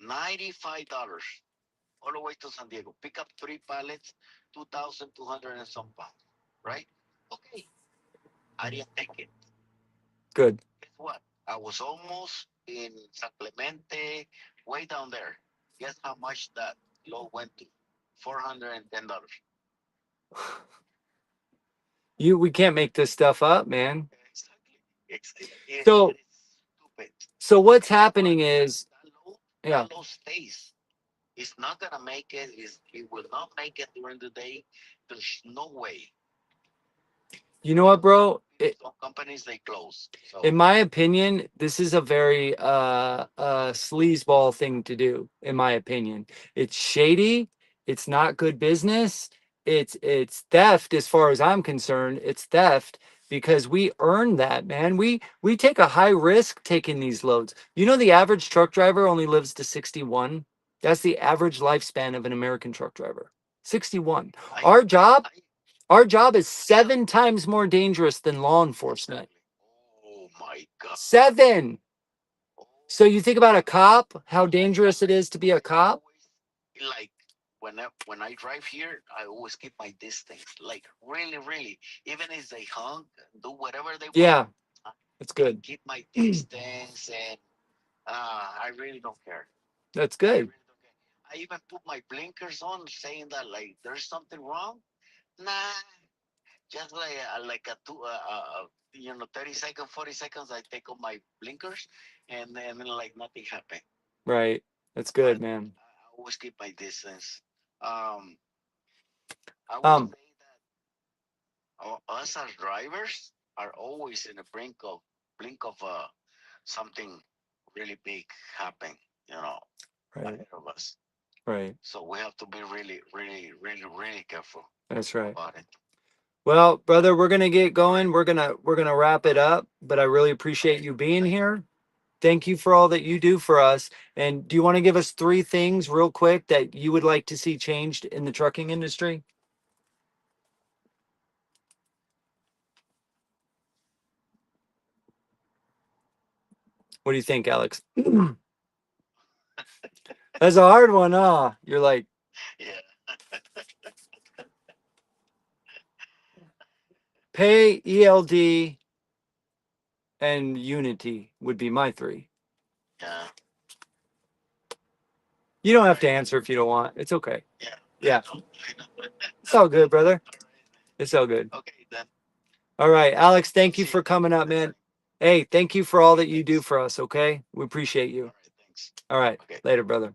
Speaker 6: $95 all the way to San Diego. Pick up 3 pallets, 2,200 and some pounds. Right? Okay. I didn't take it.
Speaker 2: Good.
Speaker 6: Guess what? I was almost in San Clemente, way down there. Guess how much that load went to? $410.
Speaker 2: We can't make this stuff up, man.
Speaker 6: Exactly.
Speaker 2: So
Speaker 6: It is stupid.
Speaker 2: so what's
Speaker 6: And guess what?
Speaker 2: happening is, yeah.
Speaker 6: That load stays. It's not gonna make it. It will not make it during the day. There's no way.
Speaker 2: You know what, bro?
Speaker 6: Some companies they close. So
Speaker 2: In my opinion, this is a very sleazeball thing to do, in my opinion. It's shady, it's not good business, it's theft as far as I'm concerned. It's theft because we earn that, man. We take a high risk taking these loads. You know, the average truck driver only lives to 61. That's the average lifespan of an American truck driver. 61.
Speaker 6: I
Speaker 2: Our job,
Speaker 6: I
Speaker 2: our job is 7 times more dangerous than law enforcement.
Speaker 6: oh my god.
Speaker 2: 7.
Speaker 6: Oh
Speaker 2: So you think about a
Speaker 6: my
Speaker 2: cop, how dangerous it is to be a
Speaker 6: I
Speaker 2: cop?
Speaker 6: always like when I drive here, I always keep my distance. Like really, really. Even if they honk, do whatever they want,
Speaker 2: Yeah,
Speaker 6: I
Speaker 2: that's good.
Speaker 6: keep my distance and I really don't care.
Speaker 2: That's
Speaker 6: I
Speaker 2: good.
Speaker 6: really don't care. I even put my blinkers on saying that like there's something wrong. Nah, just like a two 30 seconds, 40 seconds. I take off my blinkers, and then like nothing happened.
Speaker 2: Right. That's
Speaker 6: But
Speaker 2: good, man.
Speaker 6: I always keep my distance. Um, I would
Speaker 2: Um,
Speaker 6: say that us as drivers are always in the blink of something really big happen. You know,
Speaker 2: right,
Speaker 6: ahead of us.
Speaker 2: right.
Speaker 6: So we have to be really, really, really, really careful
Speaker 2: That's right.
Speaker 6: about it.
Speaker 2: Well, brother, we're gonna get going. We're gonna wrap it up, but I really appreciate you being
Speaker 6: Thank
Speaker 2: here. Thank you for all that you do for us. And do you want to give us 3 things real quick that you would like to see changed in the trucking industry? What do you think, Alex? That's a hard one, huh? You're like,
Speaker 6: you. Yeah,
Speaker 2: pay, ELD, and unity would be my 3.
Speaker 6: yeah.
Speaker 2: You don't
Speaker 6: All
Speaker 2: have to
Speaker 6: right.
Speaker 2: answer if you don't want. It's okay.
Speaker 6: Yeah,
Speaker 2: Yeah,
Speaker 6: I know. I know.
Speaker 2: it's all good, brother.
Speaker 6: All right.
Speaker 2: It's all good.
Speaker 6: Okay, then.
Speaker 2: All right, Alex,
Speaker 6: I'll
Speaker 2: thank you
Speaker 6: see you
Speaker 2: for
Speaker 6: then
Speaker 2: coming up,
Speaker 6: next
Speaker 2: man.
Speaker 6: time.
Speaker 2: Hey, thank you for all
Speaker 6: Okay,
Speaker 2: that you do
Speaker 6: thanks.
Speaker 2: for us, okay? We appreciate
Speaker 6: All
Speaker 2: you.
Speaker 6: right, thanks.
Speaker 2: All right,
Speaker 6: Okay.
Speaker 2: later, brother.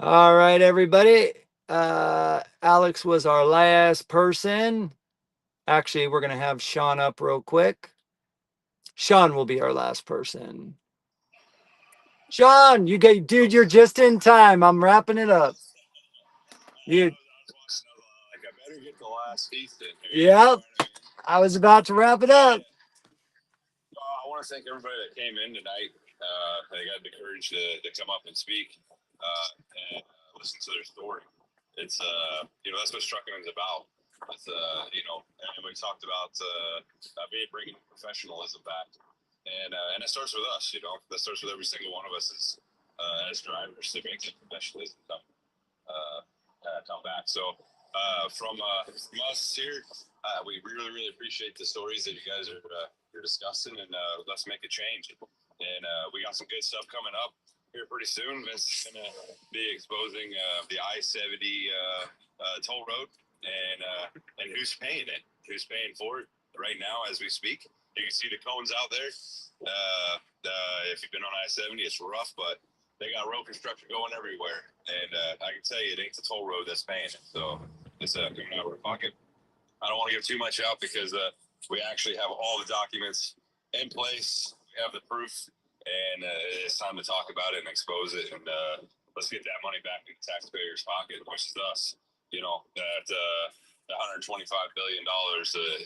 Speaker 2: All right, everybody. Alex was our last person. Actually, we're going to have Sean up real quick. Sean will be our last person. Sean, you get, dude, you're just in time. I'm wrapping it up. You,
Speaker 3: Like, I better get the last piece in here.
Speaker 2: yep, I was about to wrap it up.
Speaker 3: I want to thank everybody that came in tonight. They got the courage to come up and speak and listen to their story. It's that's what trucking is about. It's and we talked about bringing professionalism back, and it starts with us. That starts with every single one of us as drivers to make that professionalism come back. So from us here, we really, really appreciate the stories that you guys are you're discussing, and let's make a change. And we got some good stuff coming up here pretty soon. Vince is going to be exposing the I-70 toll road and who's paying it, who's paying for it right now as we speak. You can see the cones out there. If you've been on I-70, it's rough, but they got road construction going everywhere, and I can tell you it ain't the toll road that's paying it. So it's coming out of our pocket. I don't want to give too much out because we actually have all the documents in place. We have the proof, and it's time to talk about it and expose it, and let's get that money back in the taxpayers' pocket, which is us. That $125 billion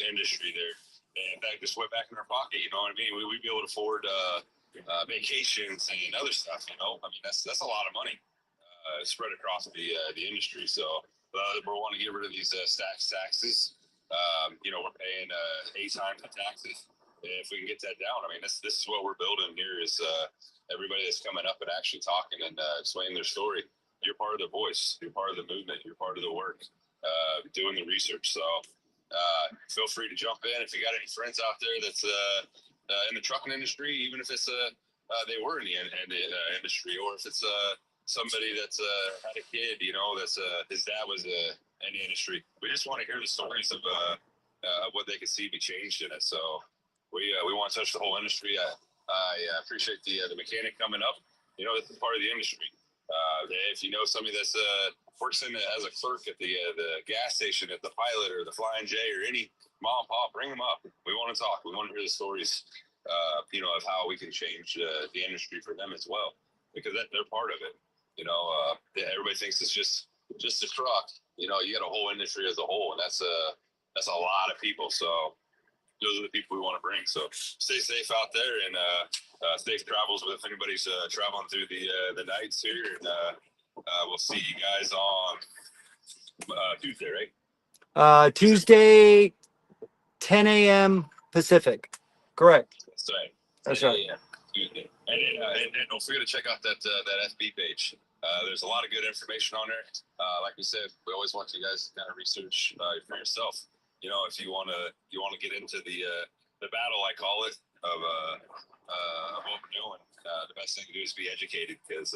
Speaker 3: industry there. And in fact, just went back in our pocket. You know what I mean? We'd be able to afford vacations and other stuff. I mean that's a lot of money spread across the industry. So we want to get rid of these taxes. We're paying 8 times the taxes if we can get that down, I mean, this is what we're building here is everybody that's coming up and actually talking and explaining their story. You're part of the voice. You're part of the movement. You're part of the work, doing the research. So feel free to jump in if you got any friends out there that's in the trucking industry, even if it's they were in the industry, or if it's somebody that's had a kid, you know, that's his dad was in the industry. We just want to hear the stories of what they could see be changed in it. So we want to touch the whole industry. I appreciate the mechanic coming up. You know, this is part of the industry. If you know somebody that's works in as a clerk at the gas station, at the Pilot or the Flying J or any mom and pop, bring them up. We want to talk. We want to hear the stories, you know, of how we can change the industry for them as well, because they're part of it. You know, everybody thinks it's just a truck. You know, you got a whole industry as a whole, and that's a lot of people. So those are the people we want to bring. So stay safe out there, and safe travels if anybody's traveling through the nights here. And we'll see you guys on Tuesday, right?
Speaker 2: Tuesday, 10 a.m. Pacific. Correct.
Speaker 3: That's right.
Speaker 2: That's right.
Speaker 3: Tuesday. And don't forget to check out that FB page. There's a lot of good information on there. Like we said, we always want you guys to kind of research for yourself. You know, if you want to get into the battle, I call it, of what we're doing, the best thing to do is be educated, because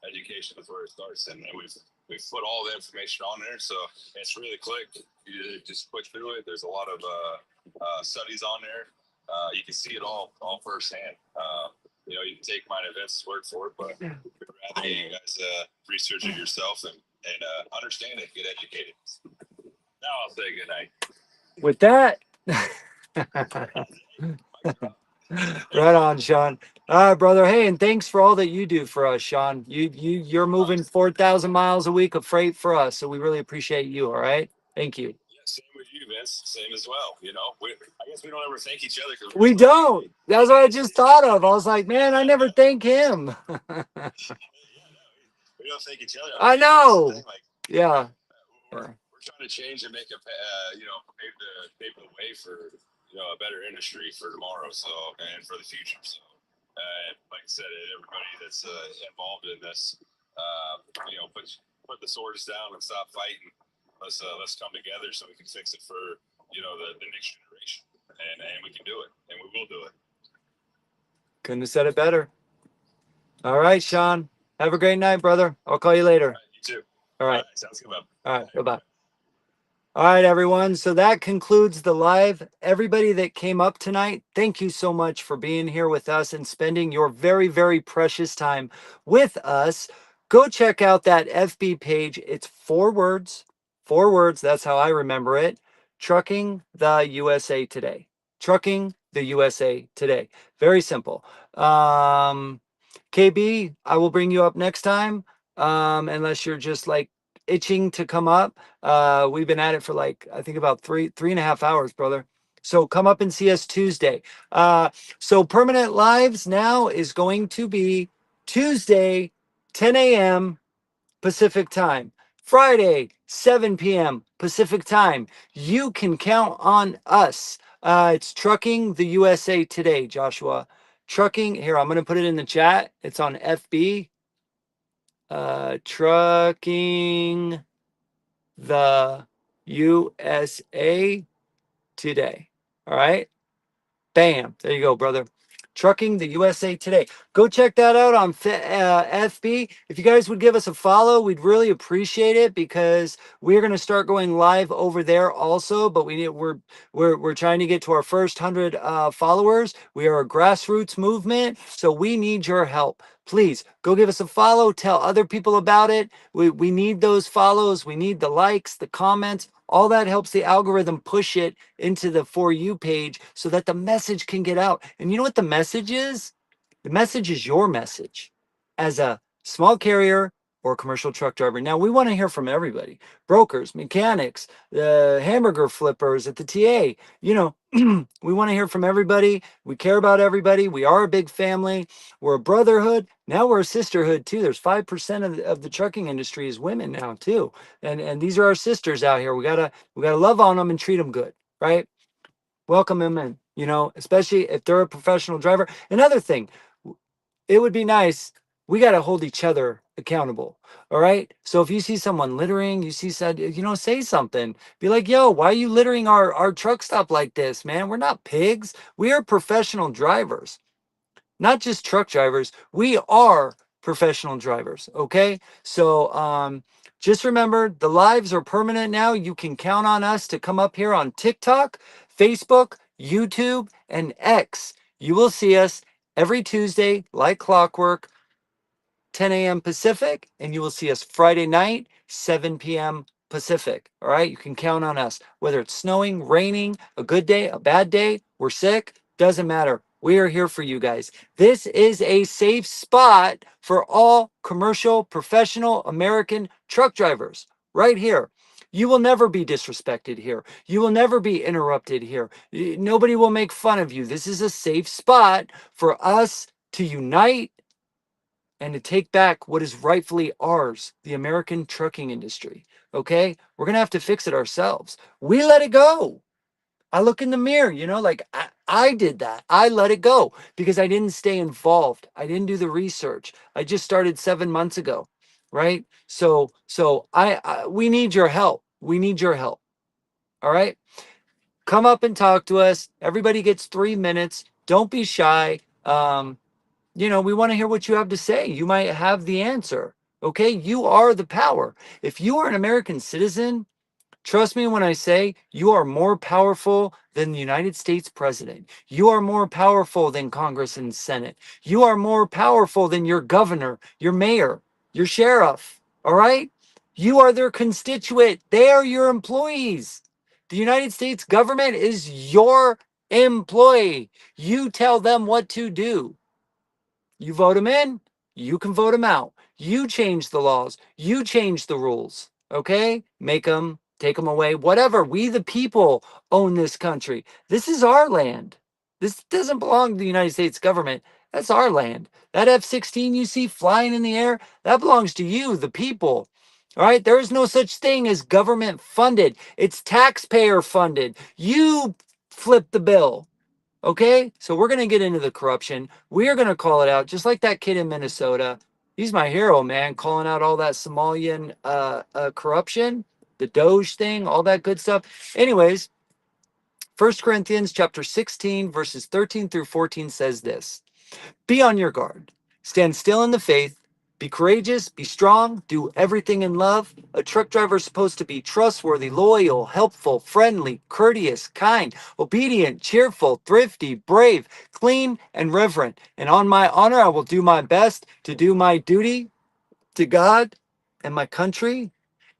Speaker 3: education is where it starts. And we've put all the information on there, so it's really quick. You just click through it. There's a lot of studies on there. You can see it all firsthand. You know, you can take mine events word for it, but we'd rather you guys research it yourself and understand it, get educated. Now I'll say good night.
Speaker 2: With that, right on, Sean. All right, brother. Hey, and thanks for all that you do for us, Sean. You're moving 4,000 miles a week of freight for us, so we really appreciate you. All right, thank you.
Speaker 3: Yeah, same with you, Vince. Same as well. You know, I guess we don't ever thank each other.
Speaker 2: We don't. That's what I just thought of. I was like, man, I never thank him.
Speaker 3: We don't thank each other.
Speaker 2: I know.
Speaker 3: Like,
Speaker 2: yeah.
Speaker 3: We're trying to change and make you know, pave the way for, you know, a better industry for tomorrow. So, and for the future. So, like I said, everybody that's involved in this, you know, put the swords down and stop fighting. Let's come together so we can fix it for, you know, the next generation, and we can do it, and we will do it.
Speaker 2: Couldn't have said it better. All right, Sean. Have a great night, brother. I'll call you later.
Speaker 3: All right, you too.
Speaker 2: All right.
Speaker 3: Sounds good, bud.
Speaker 2: All right. Bye-bye. All right, everyone. So that concludes the live. Everybody that came up tonight, thank you so much for being here with us and spending your very, very precious time with us. Go check out that FB page. It's 4 words. 4 words. That's how I remember it. Trucking the USA Today. Trucking the USA Today. Very simple. KB, I will bring you up next time. Unless you're just like itching to come up. We've been at it for like, I think about three and a half hours, brother. So come up and see us Tuesday. So Permanent Lives now is going to be Tuesday, 10 a.m. Pacific time. Friday, 7 p.m. Pacific time. You can count on us. It's Trucking the USA Today, Joshua. Trucking, here, I'm going to put it in the chat. It's on FB. Trucking the USA Today. All right. Bam. There you go, brother. Trucking the USA Today. Go check that out on FB. If you guys would give us a follow, we'd really appreciate it, because we're going to start going live over there also. But we're trying to get to our first 100 followers. We are a grassroots movement, so we need your help. Please go give us a follow. Tell other people about it. We need those follows. We need the likes, the comments. All that helps the algorithm push it into the For You page so that the message can get out. And you know what the message is? The message is your message as a small carrier or commercial truck driver. Now, we want to hear from everybody. Brokers, mechanics, hamburger flippers at the TA. You know, we want to hear from everybody. We care about everybody. We are a big family. We're a brotherhood. Now we're a sisterhood too. There's 5% of the trucking industry is women now too. And these are our sisters out here. We gotta love on them and treat them good, right? Welcome them in. you know, especially if they're a professional driver. Another thing, it would be nice. We got to hold each other accountable. All right. So if you see someone littering, you see said, you know, say something. Be like, yo, why are you littering our truck stop like this, man? We're not pigs. We are professional drivers, not just truck drivers. We are professional drivers. Okay. So just remember, the lives are permanent now. You can count on us to come up here on TikTok, Facebook, YouTube, and X. You will see us every Tuesday like clockwork, 10 a.m. Pacific, and you will see us Friday night, 7 p.m. Pacific. All right. You can count on us. Whether it's snowing, raining, a good day, a bad day, we're sick, doesn't matter. We are here for you guys. This is a safe spot for all commercial, professional American truck drivers right here. You will never be disrespected here. You will never be interrupted here. Nobody will make fun of you. This is a safe spot for us to unite and to take back what is rightfully ours, the American trucking industry. Okay? We're going to have to fix it ourselves. We let it go. I look in the mirror, you know, like I did that. I let it go because I didn't stay involved. I didn't do the research. I just started 7 months ago. Right? So we need your help. We need your help. All right? Come up and talk to us. Everybody gets 3 minutes. Don't be shy. You know, we want to hear what you have to say. You might have the answer. Okay. You are the power. If you are an American citizen, trust me when I say you are more powerful than the United States president. You are more powerful than Congress and Senate. You are more powerful than your governor, your mayor, your sheriff. All right. You are their constituent. They are your employees. The United States government is your employee. You tell them what to do. You vote them in, you can vote them out. You change the laws, you change the rules. Okay? Make them, take them away, whatever. We, the people, own this country. This is our land. This doesn't belong to the United States government. That's our land. That F 16 you see flying in the air, that belongs to you, the people. All right? There is no such thing as government funded, it's taxpayer funded. You flip the bill. Okay, so we're going to get into the corruption. We are going to call it out, just like that kid in Minnesota. He's my hero, man, calling out all that Somalian corruption, the Doge thing, all that good stuff. Anyways, 1 Corinthians chapter 16, verses 13 through 14 says this. Be on your guard. Stand still in the faith. Be courageous. Be strong. Do everything in love. A truck driver is supposed to be trustworthy, loyal, helpful, friendly, courteous, kind, obedient, cheerful, thrifty, brave, clean, and reverent. And on my honor, I will do my best to do my duty to God and my country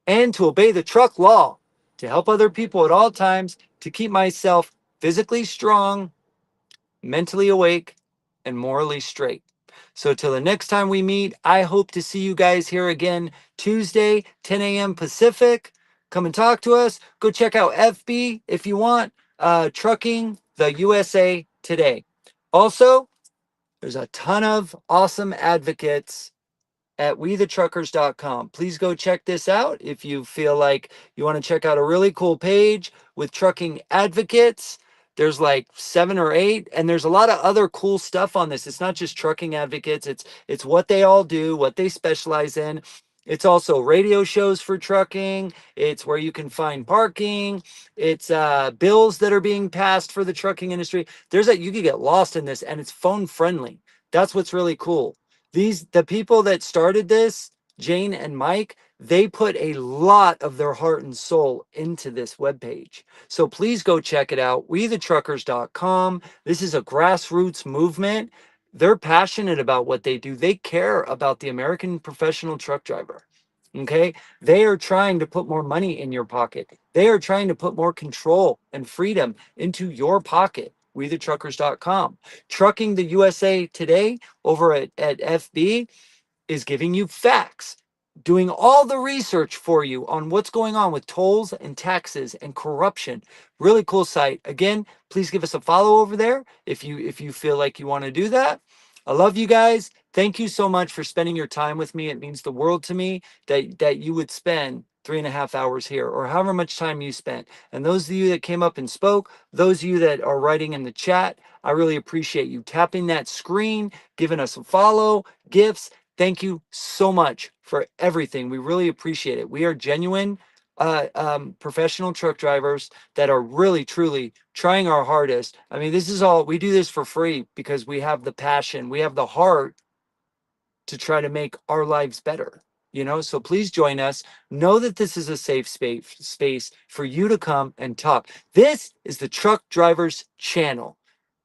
Speaker 2: and to obey the truck law, to help other people at all times, to keep myself physically strong, mentally awake, and morally straight. So till the next time we meet, I hope to see you guys here again Tuesday, 10 a.m. Pacific. Come and talk to us. Go check out FB if you want. Trucking the USA Today. Also, there's a ton of awesome advocates at wethetruckers.com. Please go check this out if you feel like you want to check out a really cool page with trucking advocates. There's like 7 or 8, and there's a lot of other cool stuff on this. It's not just trucking advocates, it's what they all do, what they specialize in. It's also radio shows for trucking. It's where you can find parking. It's bills that are being passed for the trucking industry. You could get lost in this, and it's phone friendly. That's what's really cool. The people that started this, Jane and Mike, they put a lot of their heart and soul into this webpage. So please go check it out. WeTheTruckers.com. This is a grassroots movement. They're passionate about what they do. They care about the American professional truck driver. Okay. They are trying to put more money in your pocket. They are trying to put more control and freedom into your pocket. WeTheTruckers.com. Trucking the USA Today over at FB is giving you facts, doing all the research for you on what's going on with tolls and taxes and corruption. Really cool site. Again, please give us a follow over there if you feel like you want to do that. I love you guys. Thank you so much for spending your time with me. It means the world to me that you would spend 3.5 hours here, or however much time you spent. And those of you that came up and spoke, those of you that are writing in the chat, I really appreciate you tapping that screen, giving us a follow, gifts. Thank you so much for everything. We really appreciate it. We are genuine professional truck drivers that are really, truly trying our hardest. I mean, this is all, we do this for free because we have the passion, we have the heart to try to make our lives better. So please join us. Know that this is a safe space for you to come and talk. This is the Truck Drivers Channel.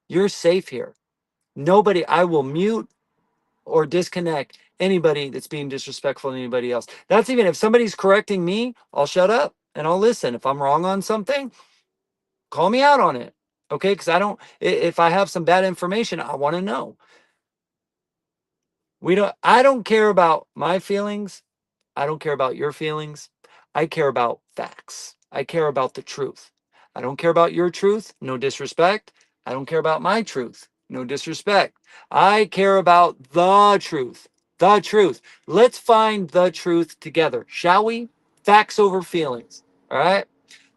Speaker 2: You're safe here. Nobody, I will mute or disconnect anybody that's being disrespectful to anybody else. That's even if somebody's correcting me, I'll shut up and I'll listen. If I'm wrong on something, call me out on it. Okay? Because if I have some bad information, I want to know. I don't care about my feelings. I don't care about your feelings. I care about facts. I care about the truth. I don't care about your truth. No disrespect. I don't care about my truth. No disrespect. I care about the truth. The truth. Let's find the truth together, shall we? Facts over feelings. All right.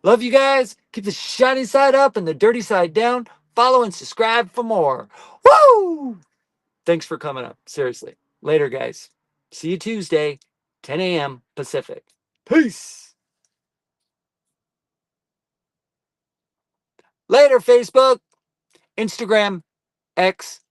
Speaker 2: Love you guys. Keep the shiny side up and the dirty side down. Follow and subscribe for more. Woo! Thanks for coming up. Seriously. Later, guys. See you Tuesday, 10 a.m. Pacific. Peace. Later, Facebook, Instagram, X,